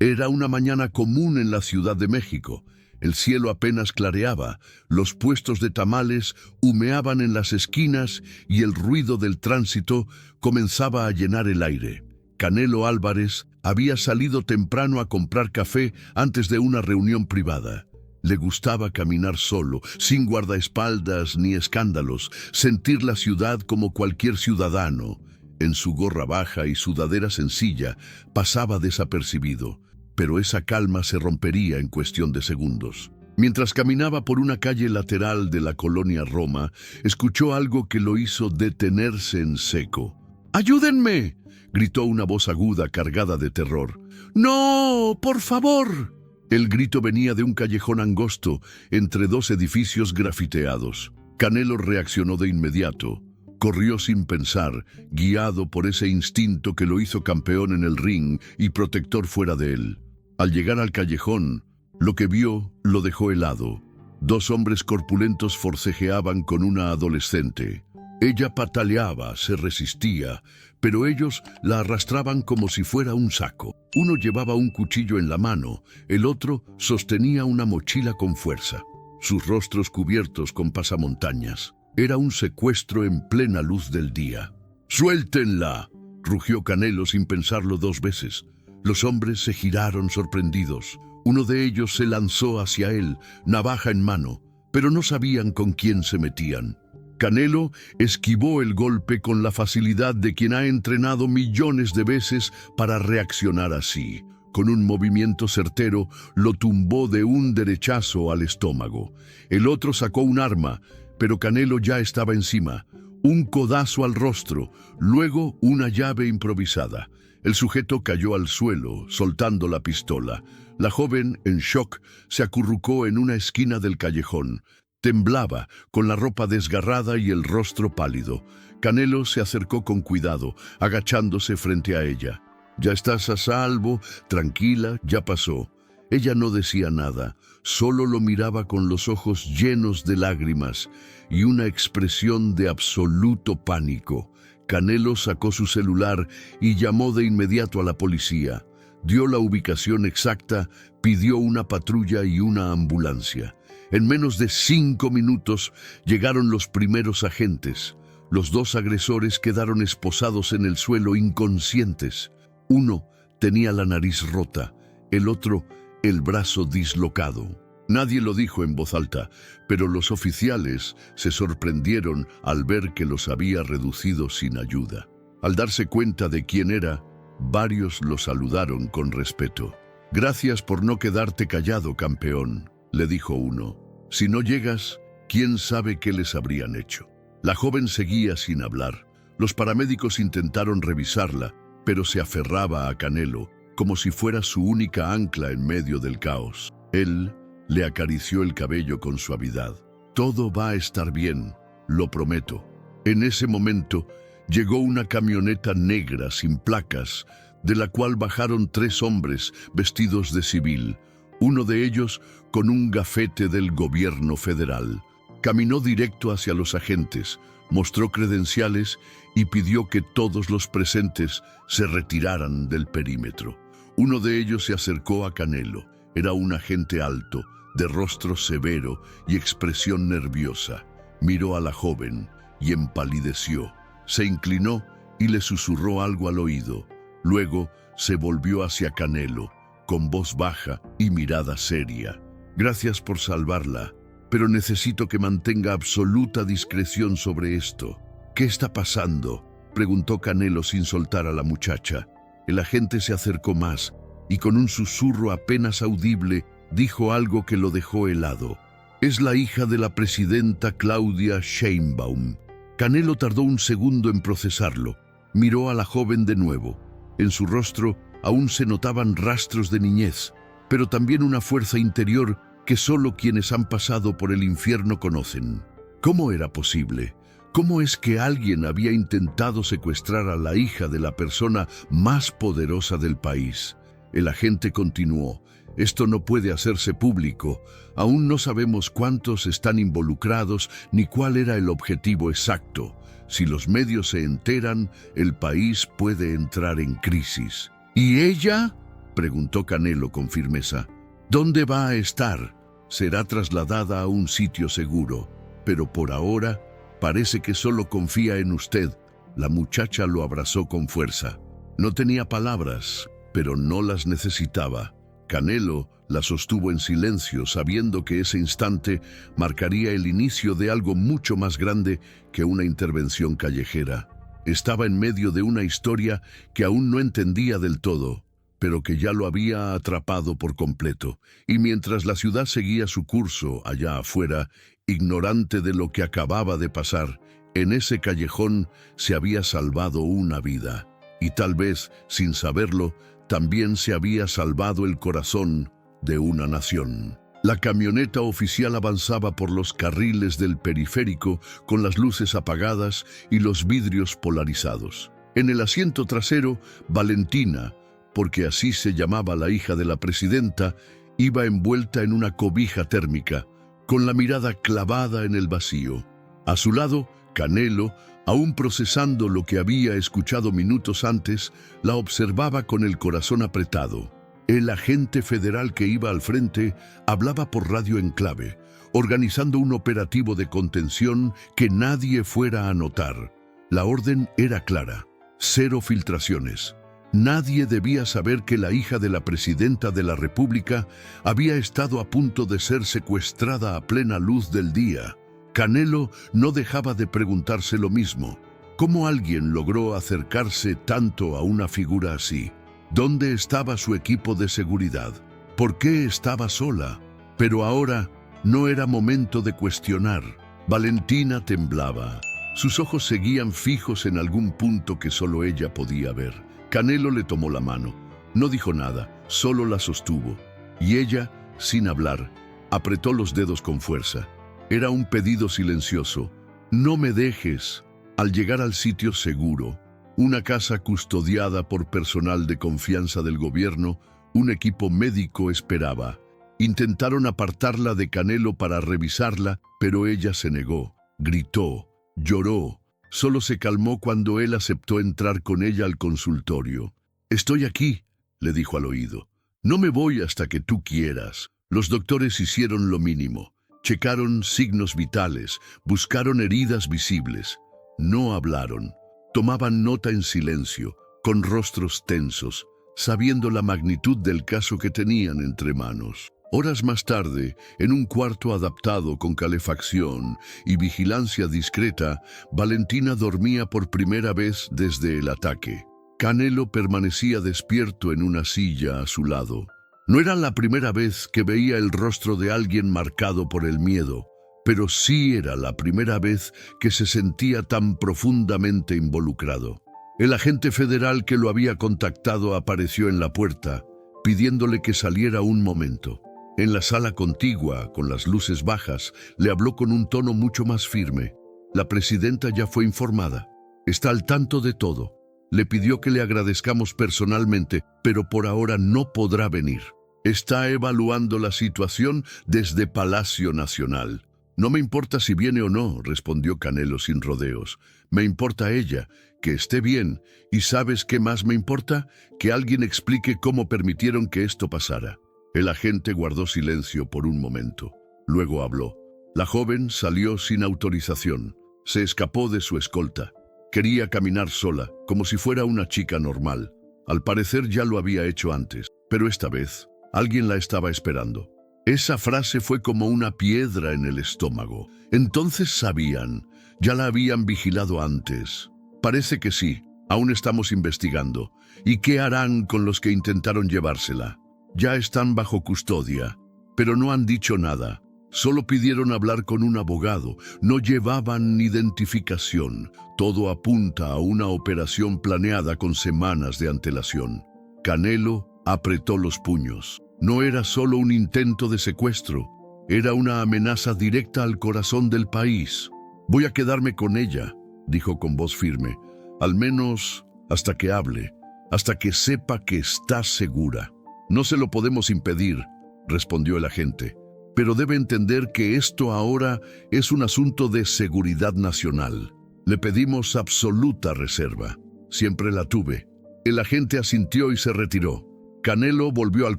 Era una mañana común en la Ciudad de México. El cielo apenas clareaba, los puestos de tamales humeaban en las esquinas y el ruido del tránsito comenzaba a llenar el aire. Canelo Álvarez había salido temprano a comprar café antes de una reunión privada. Le gustaba caminar solo, sin guardaespaldas ni escándalos, sentir la ciudad como cualquier ciudadano. En su gorra baja y sudadera sencilla, pasaba desapercibido, pero esa calma se rompería en cuestión de segundos. Mientras caminaba por una calle lateral de la colonia Roma, escuchó algo que lo hizo detenerse en seco. ¡Ayúdenme!, gritó una voz aguda cargada de terror. ¡No, por favor! El grito venía de un callejón angosto, entre dos edificios grafiteados. Canelo reaccionó de inmediato. Corrió sin pensar, guiado por ese instinto que lo hizo campeón en el ring y protector fuera de él. Al llegar al callejón, lo que vio lo dejó helado. Dos hombres corpulentos forcejeaban con una adolescente. Ella pataleaba, se resistía, pero ellos la arrastraban como si fuera un saco. Uno llevaba un cuchillo en la mano, el otro sostenía una mochila con fuerza, sus rostros cubiertos con pasamontañas. Era un secuestro en plena luz del día. ¡Suéltenla!, rugió Canelo sin pensarlo dos veces. Los hombres se giraron sorprendidos. Uno de ellos se lanzó hacia él, navaja en mano, pero no sabían con quién se metían. Canelo esquivó el golpe con la facilidad de quien ha entrenado millones de veces para reaccionar así. Con un movimiento certero, lo tumbó de un derechazo al estómago. El otro sacó un arma, pero Canelo ya estaba encima. Un codazo al rostro, luego una llave improvisada. El sujeto cayó al suelo, soltando la pistola. La joven, en shock, se acurrucó en una esquina del callejón. Temblaba, con la ropa desgarrada y el rostro pálido. Canelo se acercó con cuidado, agachándose frente a ella. «Ya estás a salvo, tranquila, ya pasó». Ella no decía nada, solo lo miraba con los ojos llenos de lágrimas y una expresión de absoluto pánico. Canelo sacó su celular y llamó de inmediato a la policía. Dio la ubicación exacta, pidió una patrulla y una ambulancia. En menos de 5 minutos llegaron los primeros agentes. Los dos agresores quedaron esposados en el suelo inconscientes. Uno tenía la nariz rota, el otro el brazo dislocado. Nadie lo dijo en voz alta, pero los oficiales se sorprendieron al ver que los había reducido sin ayuda. Al darse cuenta de quién era, varios lo saludaron con respeto. «Gracias por no quedarte callado, campeón», le dijo uno. «Si no llegas, ¿quién sabe qué les habrían hecho?». La joven seguía sin hablar. Los paramédicos intentaron revisarla, pero se aferraba a Canelo, como si fuera su única ancla en medio del caos. Él le acarició el cabello con suavidad. «Todo va a estar bien, lo prometo». En ese momento, llegó una camioneta negra sin placas, de la cual bajaron 3 hombres vestidos de civil, uno de ellos con un gafete del gobierno federal. Caminó directo hacia los agentes, mostró credenciales y pidió que todos los presentes se retiraran del perímetro. Uno de ellos se acercó a Canelo. Era un agente alto, de rostro severo y expresión nerviosa. Miró a la joven y empalideció. Se inclinó y le susurró algo al oído. Luego se volvió hacia Canelo, con voz baja y mirada seria. «Gracias por salvarla, pero necesito que mantenga absoluta discreción sobre esto». «¿Qué está pasando?», preguntó Canelo sin soltar a la muchacha. El agente se acercó más y con un susurro apenas audible dijo algo que lo dejó helado. «Es la hija de la presidenta Claudia Sheinbaum». Canelo tardó un segundo en procesarlo. Miró a la joven de nuevo. En su rostro aún se notaban rastros de niñez, pero también una fuerza interior que solo quienes han pasado por el infierno conocen. ¿Cómo era posible? ¿Cómo es que alguien había intentado secuestrar a la hija de la persona más poderosa del país? El agente continuó. «Esto no puede hacerse público. Aún no sabemos cuántos están involucrados ni cuál era el objetivo exacto. Si los medios se enteran, el país puede entrar en crisis». «¿Y ella?», preguntó Canelo con firmeza. ¿Dónde va a estar? Será trasladada a un sitio seguro, pero por ahora parece que solo confía en usted. La muchacha lo abrazó con fuerza. No tenía palabras, pero no las necesitaba. Canelo la sostuvo en silencio, sabiendo que ese instante marcaría el inicio de algo mucho más grande que una intervención callejera. Estaba en medio de una historia que aún no entendía del todo, pero que ya lo había atrapado por completo, y mientras la ciudad seguía su curso allá afuera, ignorante de lo que acababa de pasar, en ese callejón se había salvado una vida, y tal vez, sin saberlo, también se había salvado el corazón de una nación. La camioneta oficial avanzaba por los carriles del periférico con las luces apagadas y los vidrios polarizados. En el asiento trasero, Valentina, porque así se llamaba la hija de la presidenta, iba envuelta en una cobija térmica, con la mirada clavada en el vacío. A su lado, Canelo, aún procesando lo que había escuchado minutos antes, la observaba con el corazón apretado. El agente federal que iba al frente hablaba por radio en clave, organizando un operativo de contención que nadie fuera a notar. La orden era clara: 0 filtraciones. Nadie debía saber que la hija de la presidenta de la República había estado a punto de ser secuestrada a plena luz del día. Canelo no dejaba de preguntarse lo mismo. ¿Cómo alguien logró acercarse tanto a una figura así? ¿Dónde estaba su equipo de seguridad? ¿Por qué estaba sola? Pero ahora no era momento de cuestionar. Valentina temblaba. Sus ojos seguían fijos en algún punto que solo ella podía ver. Canelo le tomó la mano. No dijo nada, solo la sostuvo. Y ella, sin hablar, apretó los dedos con fuerza. Era un pedido silencioso. No me dejes. Al llegar al sitio seguro, una casa custodiada por personal de confianza del gobierno, un equipo médico esperaba. Intentaron apartarla de Canelo para revisarla, pero ella se negó. Gritó, lloró. Solo se calmó cuando él aceptó entrar con ella al consultorio. «Estoy aquí», le dijo al oído. «No me voy hasta que tú quieras». Los doctores hicieron lo mínimo. Checaron signos vitales, buscaron heridas visibles. No hablaron. Tomaban nota en silencio, con rostros tensos, sabiendo la magnitud del caso que tenían entre manos. Horas más tarde, en un cuarto adaptado con calefacción y vigilancia discreta, Valentina dormía por primera vez desde el ataque. Canelo permanecía despierto en una silla a su lado. No era la primera vez que veía el rostro de alguien marcado por el miedo, pero sí era la primera vez que se sentía tan profundamente involucrado. El agente federal que lo había contactado apareció en la puerta, pidiéndole que saliera un momento. En la sala contigua, con las luces bajas, le habló con un tono mucho más firme. La presidenta ya fue informada. Está al tanto de todo. Le pidió que le agradezcamos personalmente, pero por ahora no podrá venir. Está evaluando la situación desde Palacio Nacional. «No me importa si viene o no», respondió Canelo sin rodeos. «Me importa ella, que esté bien. ¿Y sabes qué más me importa? Que alguien explique cómo permitieron que esto pasara». El agente guardó silencio por un momento. Luego habló. La joven salió sin autorización. Se escapó de su escolta. Quería caminar sola, como si fuera una chica normal. Al parecer ya lo había hecho antes, pero esta vez alguien la estaba esperando. Esa frase fue como una piedra en el estómago. Entonces sabían, ya la habían vigilado antes. Parece que sí, aún estamos investigando. ¿Y qué harán con los que intentaron llevársela? Ya están bajo custodia, pero no han dicho nada. Solo pidieron hablar con un abogado. No llevaban identificación. Todo apunta a una operación planeada con semanas de antelación. Canelo apretó los puños. No era solo un intento de secuestro. Era una amenaza directa al corazón del país. «Voy a quedarme con ella», dijo con voz firme. «Al menos hasta que hable, hasta que sepa que está segura». «No se lo podemos impedir», respondió el agente. «Pero debe entender que esto ahora es un asunto de seguridad nacional. Le pedimos absoluta reserva. Siempre la tuve». El agente asintió y se retiró. Canelo volvió al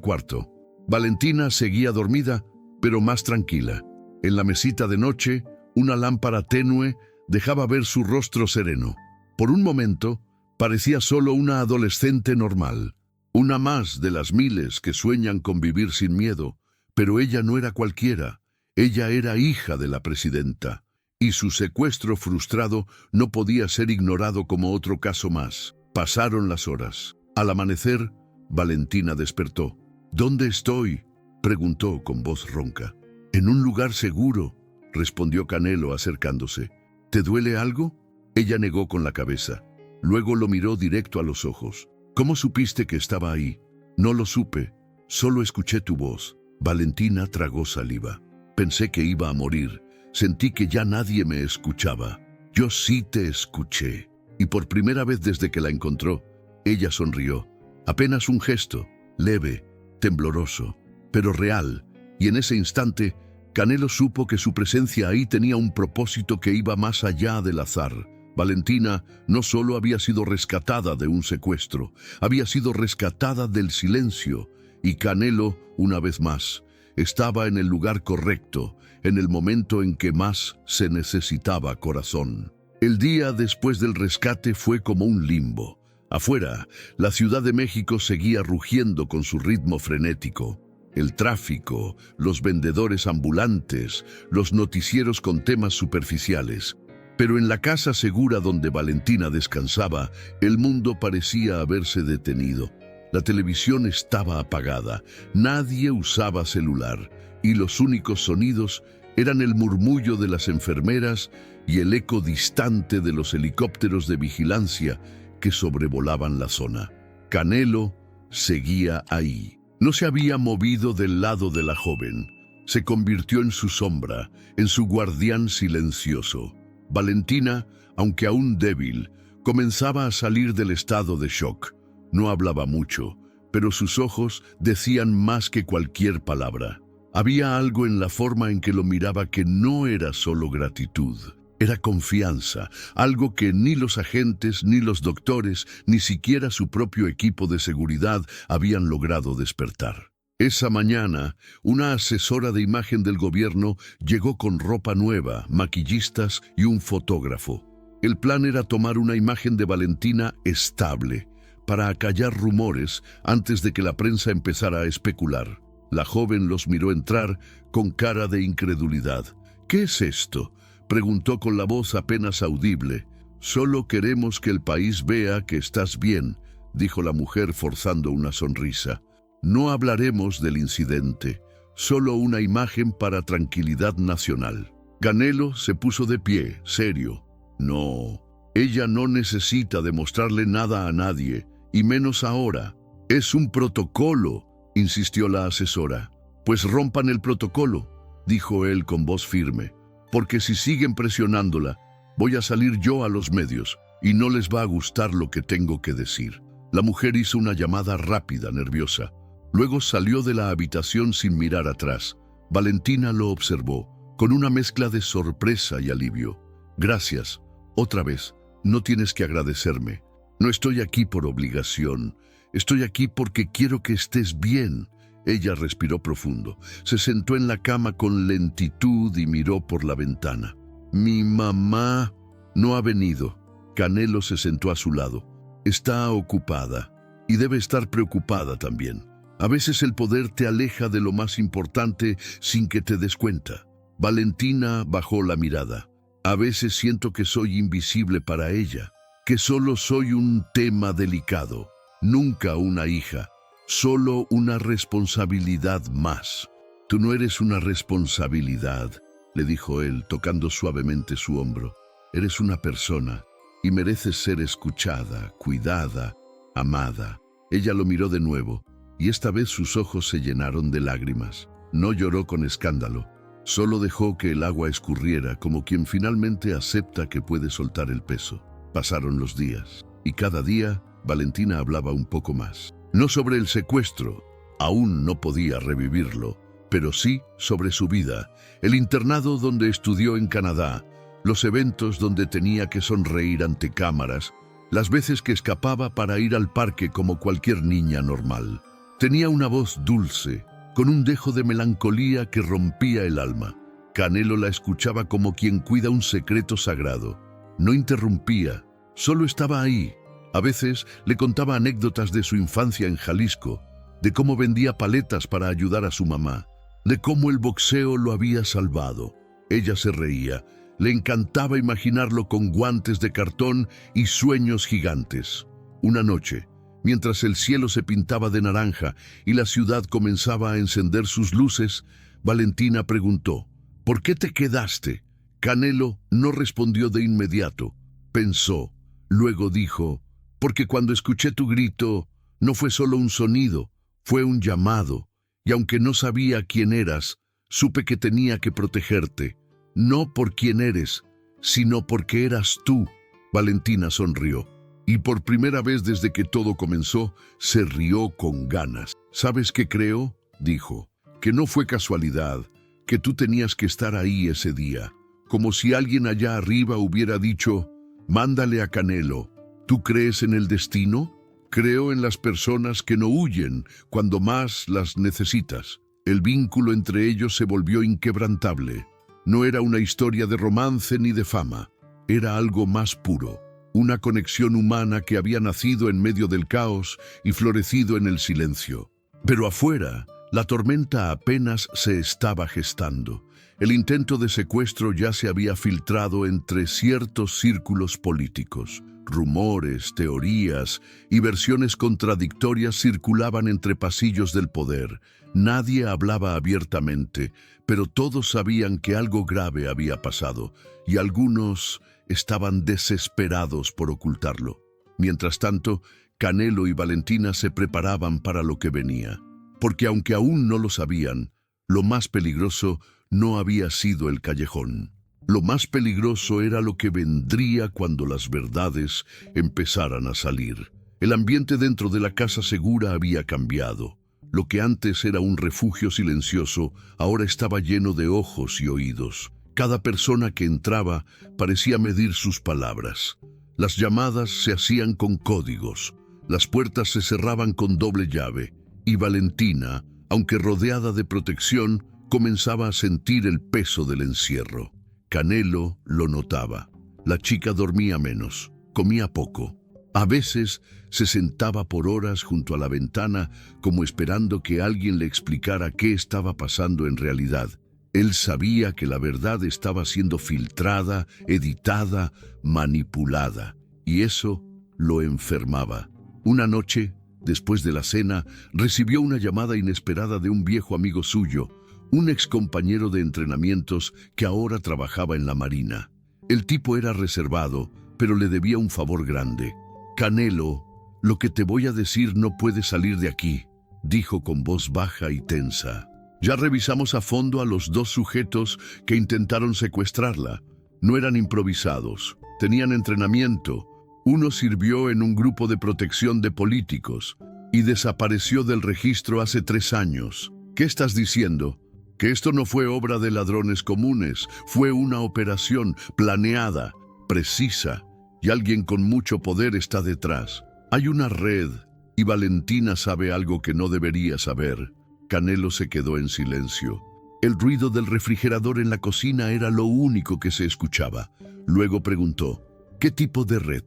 cuarto. Valentina seguía dormida, pero más tranquila. En la mesita de noche, una lámpara tenue dejaba ver su rostro sereno. Por un momento, parecía solo una adolescente normal. Una más de las miles que sueñan con vivir sin miedo. Pero ella no era cualquiera. Ella era hija de la presidenta. Y su secuestro frustrado no podía ser ignorado como otro caso más. Pasaron las horas. Al amanecer, Valentina despertó. «¿Dónde estoy?», preguntó con voz ronca. «En un lugar seguro», respondió Canelo acercándose. «¿Te duele algo?». Ella negó con la cabeza. Luego lo miró directo a los ojos. «¿Cómo supiste que estaba ahí?». «No lo supe. Solo escuché tu voz». Valentina tragó saliva. «Pensé que iba a morir. Sentí que ya nadie me escuchaba. Yo sí te escuché». Y por primera vez desde que la encontró, ella sonrió. Apenas un gesto, leve, tembloroso, pero real. Y en ese instante, Canelo supo que su presencia ahí tenía un propósito que iba más allá del azar. Valentina no solo había sido rescatada de un secuestro, había sido rescatada del silencio. Y Canelo, una vez más, estaba en el lugar correcto, en el momento en que más se necesitaba corazón. El día después del rescate fue como un limbo. Afuera, la Ciudad de México seguía rugiendo con su ritmo frenético. El tráfico, los vendedores ambulantes, los noticieros con temas superficiales. Pero en la casa segura donde Valentina descansaba, el mundo parecía haberse detenido. La televisión estaba apagada, nadie usaba celular, y los únicos sonidos eran el murmullo de las enfermeras y el eco distante de los helicópteros de vigilancia que sobrevolaban la zona. Canelo seguía ahí. No se había movido del lado de la joven. Se convirtió en su sombra, en su guardián silencioso. Valentina, aunque aún débil, comenzaba a salir del estado de shock. No hablaba mucho, pero sus ojos decían más que cualquier palabra. Había algo en la forma en que lo miraba que no era solo gratitud. Era confianza, algo que ni los agentes, ni los doctores, ni siquiera su propio equipo de seguridad habían logrado despertar. Esa mañana, una asesora de imagen del gobierno llegó con ropa nueva, maquillistas y un fotógrafo. El plan era tomar una imagen de Valentina estable, para acallar rumores antes de que la prensa empezara a especular. La joven los miró entrar con cara de incredulidad. «¿Qué es esto?», preguntó con la voz apenas audible. «Solo queremos que el país vea que estás bien», dijo la mujer forzando una sonrisa. «No hablaremos del incidente, solo una imagen para tranquilidad nacional». Canelo se puso de pie, serio. «No, ella no necesita demostrarle nada a nadie, y menos ahora. Es un protocolo», insistió la asesora. «Pues rompan el protocolo», dijo él con voz firme. «Porque si siguen presionándola, voy a salir yo a los medios y no les va a gustar lo que tengo que decir». La mujer hizo una llamada rápida, nerviosa. Luego salió de la habitación sin mirar atrás. Valentina lo observó, con una mezcla de sorpresa y alivio. «Gracias. Otra vez. No tienes que agradecerme. No estoy aquí por obligación. Estoy aquí porque quiero que estés bien». Ella respiró profundo. Se sentó en la cama con lentitud y miró por la ventana. «Mi mamá no ha venido». Canelo se sentó a su lado. «Está ocupada y debe estar preocupada también. A veces el poder te aleja de lo más importante sin que te des cuenta». Valentina bajó la mirada. «A veces siento que soy invisible para ella, que solo soy un tema delicado, nunca una hija. Solo una responsabilidad más». «Tú no eres una responsabilidad», le dijo él, tocando suavemente su hombro. «Eres una persona y mereces ser escuchada, cuidada, amada». Ella lo miró de nuevo, y esta vez sus ojos se llenaron de lágrimas. No lloró con escándalo, solo dejó que el agua escurriera como quien finalmente acepta que puede soltar el peso. Pasaron los días, y cada día Valentina hablaba un poco más. No sobre el secuestro, aún no podía revivirlo, pero sí sobre su vida, el internado donde estudió en Canadá, los eventos donde tenía que sonreír ante cámaras, las veces que escapaba para ir al parque como cualquier niña normal. Tenía una voz dulce, con un dejo de melancolía que rompía el alma. Canelo la escuchaba como quien cuida un secreto sagrado. No interrumpía, solo estaba ahí. A veces le contaba anécdotas de su infancia en Jalisco, de cómo vendía paletas para ayudar a su mamá, de cómo el boxeo lo había salvado. Ella se reía. Le encantaba imaginarlo con guantes de cartón y sueños gigantes. Una noche, mientras el cielo se pintaba de naranja y la ciudad comenzaba a encender sus luces, Valentina preguntó: ¿por qué te quedaste? Canelo no respondió de inmediato. Pensó. Luego dijo: porque cuando escuché tu grito, no fue solo un sonido, fue un llamado. Y aunque no sabía quién eras, supe que tenía que protegerte. No por quién eres, sino porque eras tú. Valentina sonrió. Y por primera vez desde que todo comenzó, se rió con ganas. ¿Sabes qué creo?, dijo. Que no fue casualidad, que tú tenías que estar ahí ese día. Como si alguien allá arriba hubiera dicho: mándale a Canelo. ¿Tú crees en el destino? Creo en las personas que no huyen cuando más las necesitas. El vínculo entre ellos se volvió inquebrantable. No era una historia de romance ni de fama. Era algo más puro. Una conexión humana que había nacido en medio del caos y florecido en el silencio. Pero afuera, la tormenta apenas se estaba gestando. El intento de secuestro ya se había filtrado entre ciertos círculos políticos. Rumores, teorías y versiones contradictorias circulaban entre pasillos del poder. Nadie hablaba abiertamente, pero todos sabían que algo grave había pasado, y algunos estaban desesperados por ocultarlo. Mientras tanto, Canelo y Valentina se preparaban para lo que venía, porque aunque aún no lo sabían, lo más peligroso no había sido el callejón. Lo más peligroso era lo que vendría cuando las verdades empezaran a salir. El ambiente dentro de la casa segura había cambiado. Lo que antes era un refugio silencioso, ahora estaba lleno de ojos y oídos. Cada persona que entraba parecía medir sus palabras. Las llamadas se hacían con códigos. Las puertas se cerraban con doble llave. Y Valentina, aunque rodeada de protección, comenzaba a sentir el peso del encierro. Canelo lo notaba. La chica dormía menos, comía poco. A veces se sentaba por horas junto a la ventana como esperando que alguien le explicara qué estaba pasando en realidad. Él sabía que la verdad estaba siendo filtrada, editada, manipulada, y eso lo enfermaba. Una noche, después de la cena, recibió una llamada inesperada de un viejo amigo suyo, un excompañero de entrenamientos que ahora trabajaba en la Marina. El tipo era reservado, pero le debía un favor grande. Canelo, lo que te voy a decir no puede salir de aquí, dijo con voz baja y tensa. Ya revisamos a fondo a los dos sujetos que intentaron secuestrarla. No eran improvisados, tenían entrenamiento. Uno sirvió en un grupo de protección de políticos y desapareció del registro hace 3 años. ¿Qué estás diciendo? Que esto no fue obra de ladrones comunes, fue una operación planeada, precisa, y alguien con mucho poder está detrás. Hay una red, y Valentina sabe algo que no debería saber. Canelo se quedó en silencio. El ruido del refrigerador en la cocina era lo único que se escuchaba. Luego preguntó: ¿qué tipo de red?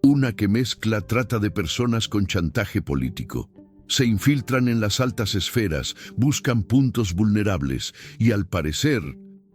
Una que mezcla trata de personas con chantaje político. Se infiltran en las altas esferas, buscan puntos vulnerables y, al parecer,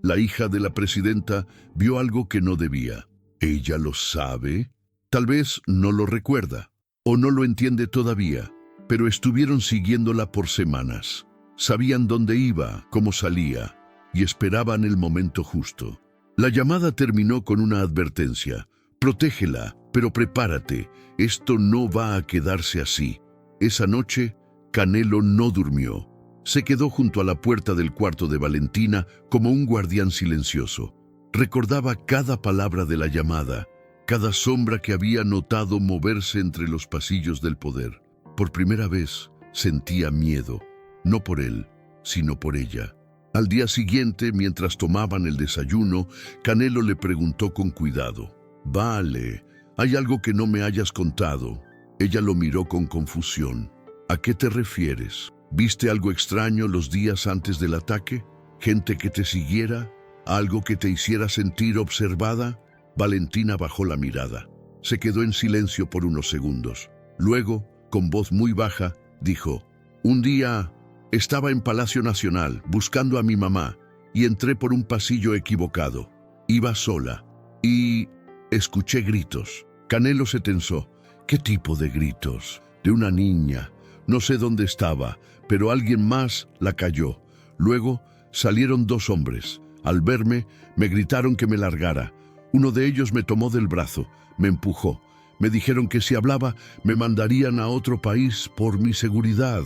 la hija de la presidenta vio algo que no debía. ¿Ella lo sabe? Tal vez no lo recuerda o no lo entiende todavía, pero estuvieron siguiéndola por semanas. Sabían dónde iba, cómo salía y esperaban el momento justo. La llamada terminó con una advertencia: protégela, pero prepárate, esto no va a quedarse así. Esa noche, Canelo no durmió. Se quedó junto a la puerta del cuarto de Valentina como un guardián silencioso. Recordaba cada palabra de la llamada, cada sombra que había notado moverse entre los pasillos del poder. Por primera vez sentía miedo, no por él, sino por ella. Al día siguiente, mientras tomaban el desayuno, Canelo le preguntó con cuidado: «Vale, ¿hay algo que no me hayas contado?» Ella lo miró con confusión. ¿A qué te refieres? ¿Viste algo extraño los días antes del ataque? ¿Gente que te siguiera? ¿Algo que te hiciera sentir observada? Valentina bajó la mirada. Se quedó en silencio por unos segundos. Luego, con voz muy baja, dijo: un día estaba en Palacio Nacional buscando a mi mamá y entré por un pasillo equivocado. Iba sola y escuché gritos. Canelo se tensó. ¿Qué tipo de gritos? De una niña. No sé dónde estaba, pero alguien más la cayó. Luego salieron dos hombres. Al verme, me gritaron que me largara. Uno de ellos me tomó del brazo, me empujó. Me dijeron que si hablaba, me mandarían a otro país por mi seguridad.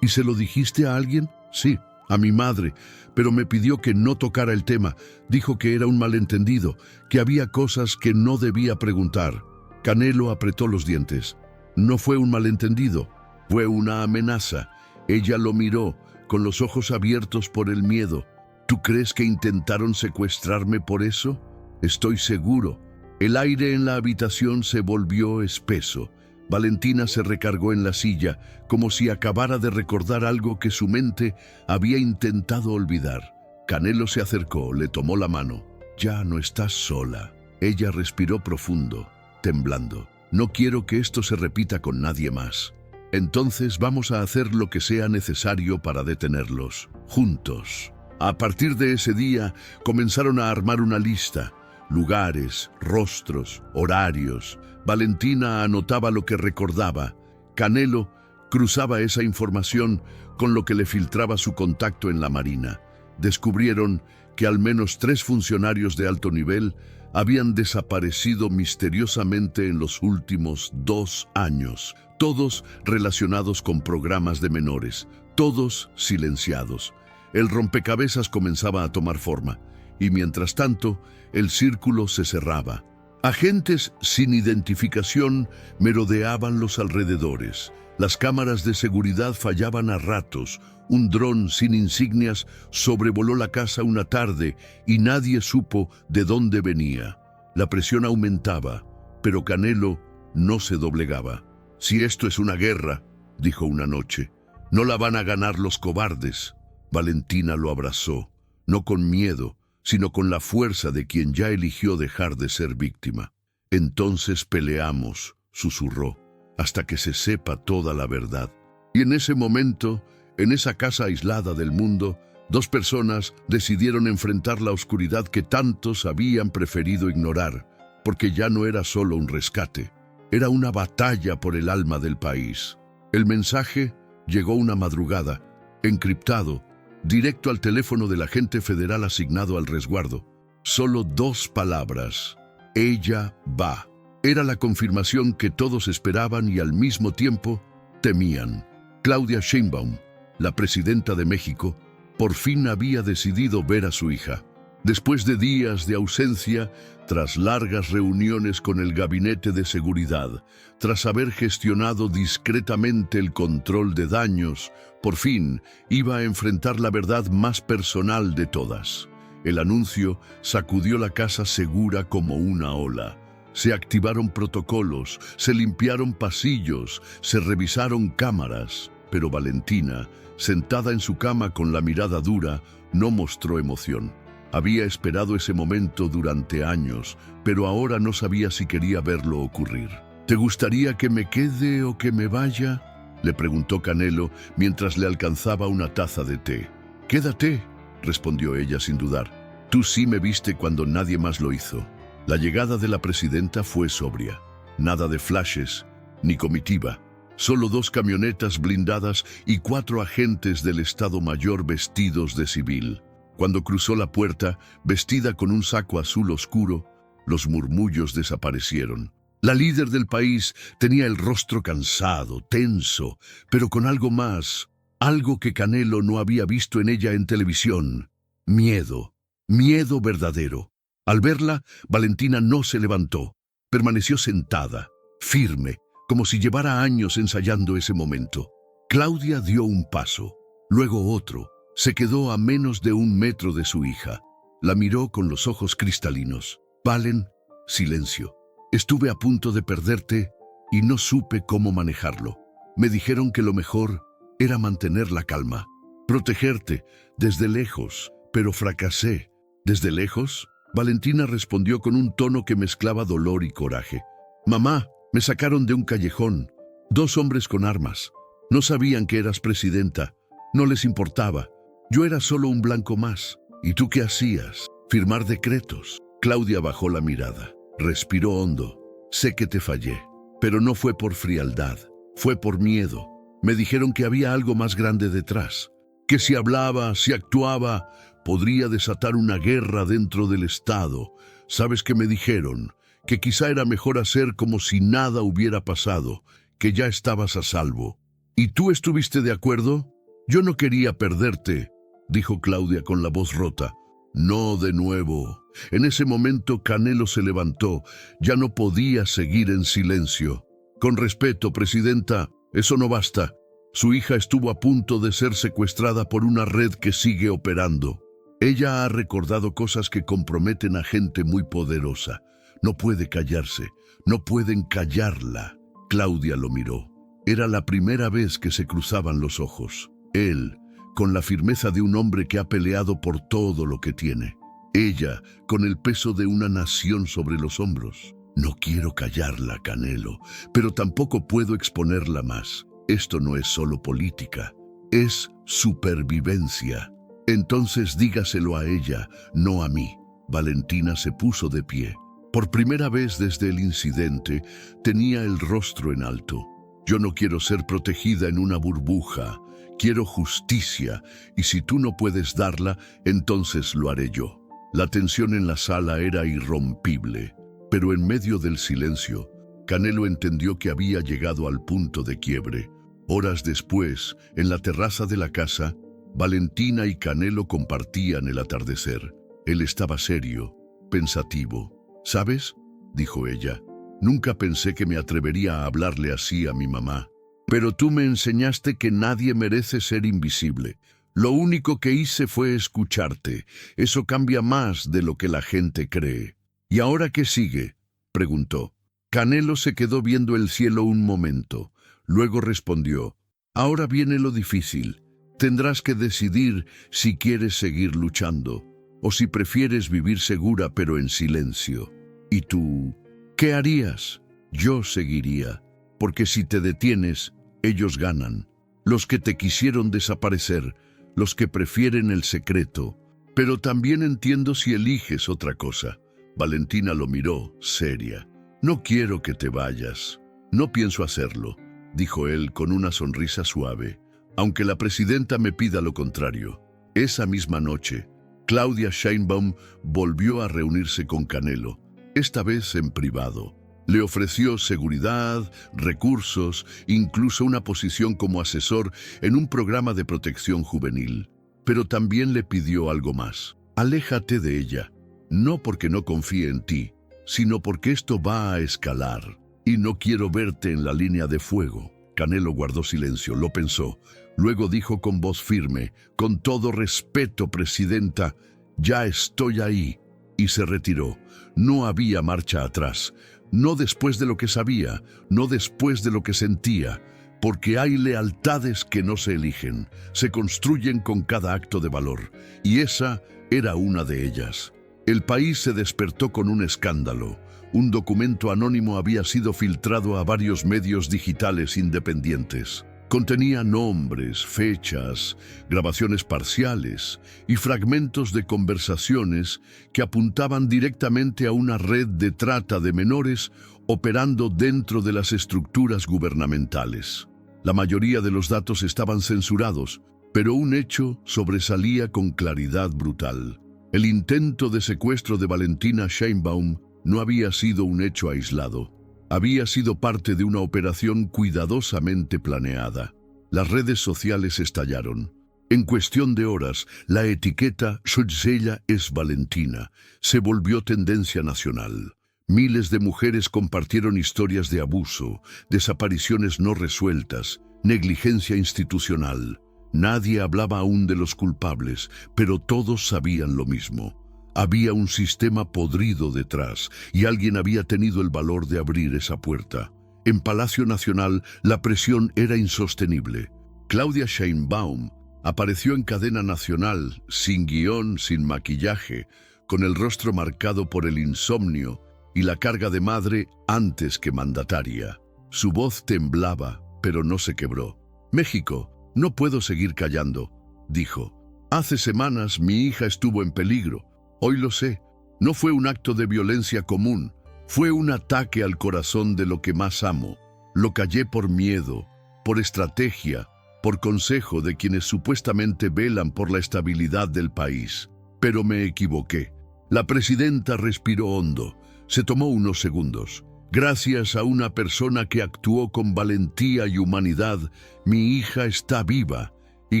¿Y se lo dijiste a alguien? Sí, a mi madre, pero me pidió que no tocara el tema. Dijo que era un malentendido, que había cosas que no debía preguntar. Canelo apretó los dientes. No fue un malentendido, fue una amenaza. Ella lo miró, con los ojos abiertos por el miedo. ¿Tú crees que intentaron secuestrarme por eso? Estoy seguro. El aire en la habitación se volvió espeso. Valentina se recargó en la silla, como si acabara de recordar algo que su mente había intentado olvidar. Canelo se acercó, le tomó la mano. Ya no estás sola. Ella respiró profundo, temblando. No quiero que esto se repita con nadie más. Entonces vamos a hacer lo que sea necesario para detenerlos, juntos. A partir de ese día, comenzaron a armar una lista. Lugares, rostros, horarios. Valentina anotaba lo que recordaba. Canelo cruzaba esa información con lo que le filtraba su contacto en la Marina. Descubrieron que al menos 3 funcionarios de alto nivel habían desaparecido misteriosamente en los últimos 2 años, todos relacionados con programas de menores, todos silenciados. El rompecabezas comenzaba a tomar forma, y mientras tanto, el círculo se cerraba. Agentes sin identificación merodeaban los alrededores. Las cámaras de seguridad fallaban a ratos. Un dron sin insignias sobrevoló la casa una tarde y nadie supo de dónde venía. La presión aumentaba, pero Canelo no se doblegaba. Si esto es una guerra, dijo una noche, no la van a ganar los cobardes. Valentina lo abrazó, no con miedo, sino con la fuerza de quien ya eligió dejar de ser víctima. Entonces peleamos, susurró, hasta que se sepa toda la verdad. Y en ese momento, en esa casa aislada del mundo, 2 personas decidieron enfrentar la oscuridad que tantos habían preferido ignorar, porque ya no era solo un rescate, era una batalla por el alma del país. El mensaje llegó una madrugada, encriptado, directo al teléfono del agente federal asignado al resguardo. Solo 2 palabras: ella va. Era la confirmación que todos esperaban y al mismo tiempo temían. Claudia Sheinbaum, la presidenta de México, por fin había decidido ver a su hija. Después de días de ausencia, tras largas reuniones con el gabinete de seguridad, tras haber gestionado discretamente el control de daños, por fin iba a enfrentar la verdad más personal de todas. El anuncio sacudió la casa segura como una ola. Se activaron protocolos, se limpiaron pasillos, se revisaron cámaras, pero Valentina, sentada en su cama con la mirada dura, no mostró emoción. Había esperado ese momento durante años, pero ahora no sabía si quería verlo ocurrir. ¿Te gustaría que me quede o que me vaya?, le preguntó Canelo mientras le alcanzaba una taza de té. «Quédate», respondió ella sin dudar. «Tú sí me viste cuando nadie más lo hizo». La llegada de la presidenta fue sobria. Nada de flashes, ni comitiva. Solo 2 camionetas blindadas y 4 agentes del Estado Mayor vestidos de civil. Cuando cruzó la puerta, vestida con un saco azul oscuro, los murmullos desaparecieron. La líder del país tenía el rostro cansado, tenso, pero con algo más, algo que Canelo no había visto en ella en televisión. Miedo, miedo verdadero. Al verla, Valentina no se levantó. Permaneció sentada, firme, como si llevara años ensayando ese momento. Claudia dio un paso, luego otro. Se quedó a menos de 1 metro de su hija. La miró con los ojos cristalinos. «Valen, silencio. Estuve a punto de perderte y no supe cómo manejarlo. Me dijeron que lo mejor era mantener la calma, protegerte desde lejos, pero fracasé. ¿Desde lejos? Valentina respondió con un tono que mezclaba dolor y coraje. Mamá, me sacaron de un callejón. 2 hombres con armas. No sabían que eras presidenta. No les importaba. Yo era solo un blanco más. ¿Y tú qué hacías? Firmar decretos. Claudia bajó la mirada. Respiró hondo. Sé que te fallé, pero no fue por frialdad. Fue por miedo. Me dijeron que había algo más grande detrás. Que si hablaba, si actuaba, podría desatar una guerra dentro del Estado. ¿Sabes qué me dijeron? Que quizá era mejor hacer como si nada hubiera pasado, que ya estabas a salvo. ¿Y tú estuviste de acuerdo? Yo no quería perderte, dijo Claudia con la voz rota. No de nuevo. En ese momento Canelo se levantó. Ya no podía seguir en silencio. Con respeto, presidenta, eso no basta. Su hija estuvo a punto de ser secuestrada por una red que sigue operando. Ella ha recordado cosas que comprometen a gente muy poderosa. No puede callarse. No pueden callarla. Claudia lo miró. Era la primera vez que se cruzaban los ojos. Él, con la firmeza de un hombre que ha peleado por todo lo que tiene. Ella, con el peso de una nación sobre los hombros. No quiero callarla, Canelo, pero tampoco puedo exponerla más. Esto no es solo política, es supervivencia. Entonces dígaselo a ella, no a mí. Valentina se puso de pie. Por primera vez desde el incidente, tenía el rostro en alto. Yo no quiero ser protegida en una burbuja. Quiero justicia, y si tú no puedes darla, entonces lo haré yo. La tensión en la sala era irrompible, pero en medio del silencio, Canelo entendió que había llegado al punto de quiebre. Horas después, en la terraza de la casa, Valentina y Canelo compartían el atardecer. Él estaba serio, pensativo. ¿Sabes?, dijo ella, nunca pensé que me atrevería a hablarle así a mi mamá. Pero tú me enseñaste que nadie merece ser invisible. Lo único que hice fue escucharte. Eso cambia más de lo que la gente cree. ¿Y ahora qué sigue?, preguntó. Canelo se quedó viendo el cielo un momento. Luego respondió, ahora viene lo difícil. Tendrás que decidir si quieres seguir luchando o si prefieres vivir segura pero en silencio. ¿Y tú? ¿Qué harías? Yo seguiría, porque si te detienes, ellos ganan. Los que te quisieron desaparecer, los que prefieren el secreto. Pero también entiendo si eliges otra cosa. Valentina lo miró, seria. No quiero que te vayas. No pienso hacerlo, dijo él con una sonrisa suave, aunque la presidenta me pida lo contrario. Esa misma noche, Claudia Sheinbaum volvió a reunirse con Canelo, esta vez en privado. Le ofreció seguridad, recursos, incluso una posición como asesor en un programa de protección juvenil. Pero también le pidió algo más. Aléjate de ella, no porque no confíe en ti, sino porque esto va a escalar, y no quiero verte en la línea de fuego. Canelo guardó silencio, lo pensó. Luego dijo con voz firme, con todo respeto, presidenta, ya estoy ahí. Y se retiró. No había marcha atrás. No después de lo que sabía, no después de lo que sentía, porque hay lealtades que no se eligen, se construyen con cada acto de valor, y esa era una de ellas. El país se despertó con un escándalo. Un documento anónimo había sido filtrado a varios medios digitales independientes. Contenía nombres, fechas, grabaciones parciales y fragmentos de conversaciones que apuntaban directamente a una red de trata de menores operando dentro de las estructuras gubernamentales. La mayoría de los datos estaban censurados, pero un hecho sobresalía con claridad brutal. El intento de secuestro de Valentina Sheinbaum no había sido un hecho aislado. Había sido parte de una operación cuidadosamente planeada. Las redes sociales estallaron. En cuestión de horas, la etiqueta "Ella es Valentina" se volvió tendencia nacional. Miles de mujeres compartieron historias de abuso, desapariciones no resueltas, negligencia institucional. Nadie hablaba aún de los culpables, pero todos sabían lo mismo. Había un sistema podrido detrás y alguien había tenido el valor de abrir esa puerta. En Palacio Nacional la presión era insostenible. Claudia Sheinbaum apareció en cadena nacional, sin guión, sin maquillaje, con el rostro marcado por el insomnio y la carga de madre antes que mandataria. Su voz temblaba, pero no se quebró. «México, no puedo seguir callando», dijo. «Hace semanas mi hija estuvo en peligro. Hoy lo sé. No fue un acto de violencia común. Fue un ataque al corazón de lo que más amo. Lo callé por miedo, por estrategia, por consejo de quienes supuestamente velan por la estabilidad del país. Pero me equivoqué». La presidenta respiró hondo. Se tomó unos segundos. «Gracias a una persona que actuó con valentía y humanidad, mi hija está viva. Y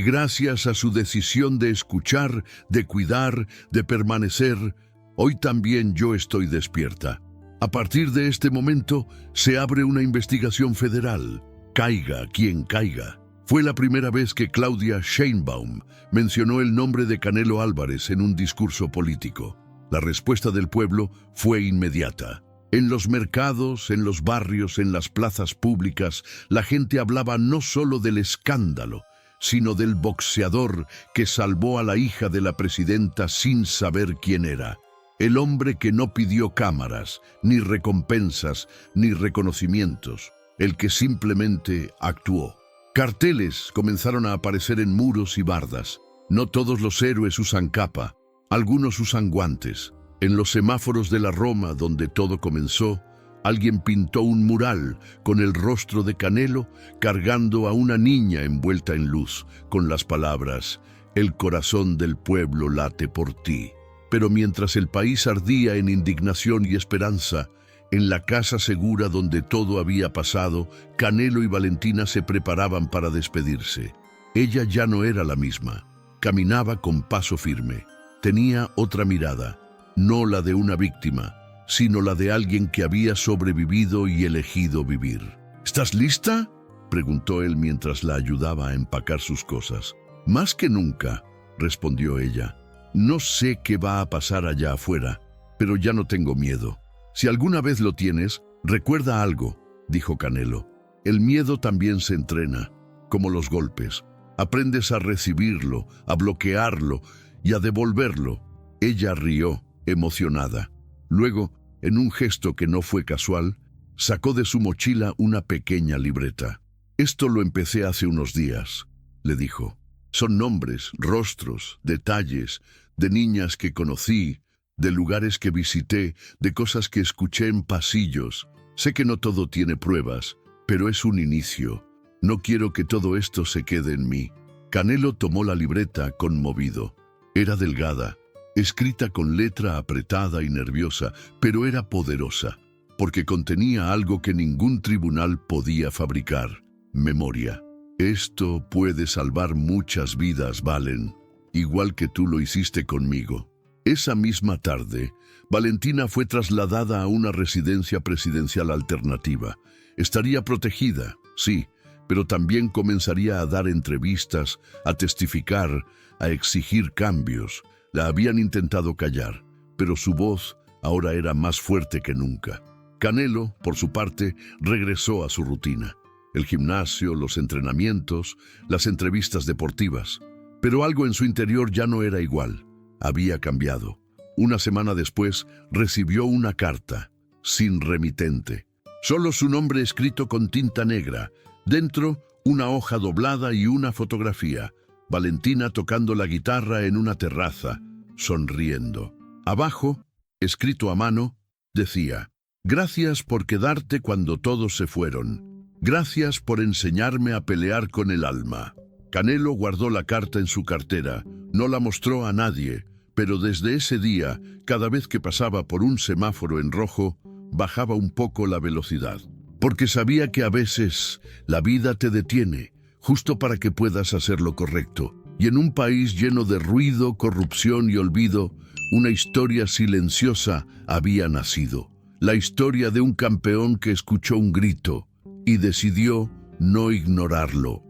gracias a su decisión de escuchar, de cuidar, de permanecer, hoy también yo estoy despierta. A partir de este momento, se abre una investigación federal. Caiga quien caiga». Fue la primera vez que Claudia Sheinbaum mencionó el nombre de Canelo Álvarez en un discurso político. La respuesta del pueblo fue inmediata. En los mercados, en los barrios, en las plazas públicas, la gente hablaba no solo del escándalo, sino del boxeador que salvó a la hija de la presidenta sin saber quién era. El hombre que no pidió cámaras, ni recompensas, ni reconocimientos. El que simplemente actuó. Carteles comenzaron a aparecer en muros y bardas. No todos los héroes usan capa. Algunos usan guantes. En los semáforos de la Roma, donde todo comenzó, alguien pintó un mural con el rostro de Canelo cargando a una niña envuelta en luz, con las palabras: «El corazón del pueblo late por ti». Pero mientras el país ardía en indignación y esperanza, en la casa segura donde todo había pasado, Canelo y Valentina se preparaban para despedirse. Ella ya no era la misma. Caminaba con paso firme. Tenía otra mirada, no la de una víctima, sino la de alguien que había sobrevivido y elegido vivir. «¿Estás lista?», preguntó él mientras la ayudaba a empacar sus cosas. «Más que nunca», respondió ella. «No sé qué va a pasar allá afuera, pero ya no tengo miedo». «Si alguna vez lo tienes, recuerda algo», dijo Canelo. «El miedo también se entrena, como los golpes. Aprendes a recibirlo, a bloquearlo y a devolverlo». Ella rió, emocionada. Luego, en un gesto que no fue casual, sacó de su mochila una pequeña libreta. «Esto lo empecé hace unos días», le dijo. «Son nombres, rostros, detalles, de niñas que conocí, de lugares que visité, de cosas que escuché en pasillos. Sé que no todo tiene pruebas, pero es un inicio. No quiero que todo esto se quede en mí». Canelo tomó la libreta conmovido. Era delgada, escrita con letra apretada y nerviosa, pero era poderosa, porque contenía algo que ningún tribunal podía fabricar: memoria. «Esto puede salvar muchas vidas, Valen, igual que tú lo hiciste conmigo». Esa misma tarde, Valentina fue trasladada a una residencia presidencial alternativa. Estaría protegida, sí, pero también comenzaría a dar entrevistas, a testificar, a exigir cambios. La habían intentado callar, pero su voz ahora era más fuerte que nunca. Canelo, por su parte, regresó a su rutina. El gimnasio, los entrenamientos, las entrevistas deportivas. Pero algo en su interior ya no era igual. Había cambiado. Una semana después, recibió una carta, sin remitente. Solo su nombre escrito con tinta negra. Dentro, una hoja doblada y una fotografía. Valentina tocando la guitarra en una terraza, sonriendo. Abajo, escrito a mano, decía: «Gracias por quedarte cuando todos se fueron. Gracias por enseñarme a pelear con el alma». Canelo guardó la carta en su cartera. No la mostró a nadie, pero desde ese día, cada vez que pasaba por un semáforo en rojo, bajaba un poco la velocidad. Porque sabía que a veces la vida te detiene, justo para que puedas hacer lo correcto. Y en un país lleno de ruido, corrupción y olvido, una historia silenciosa había nacido. La historia de un campeón que escuchó un grito y decidió no ignorarlo.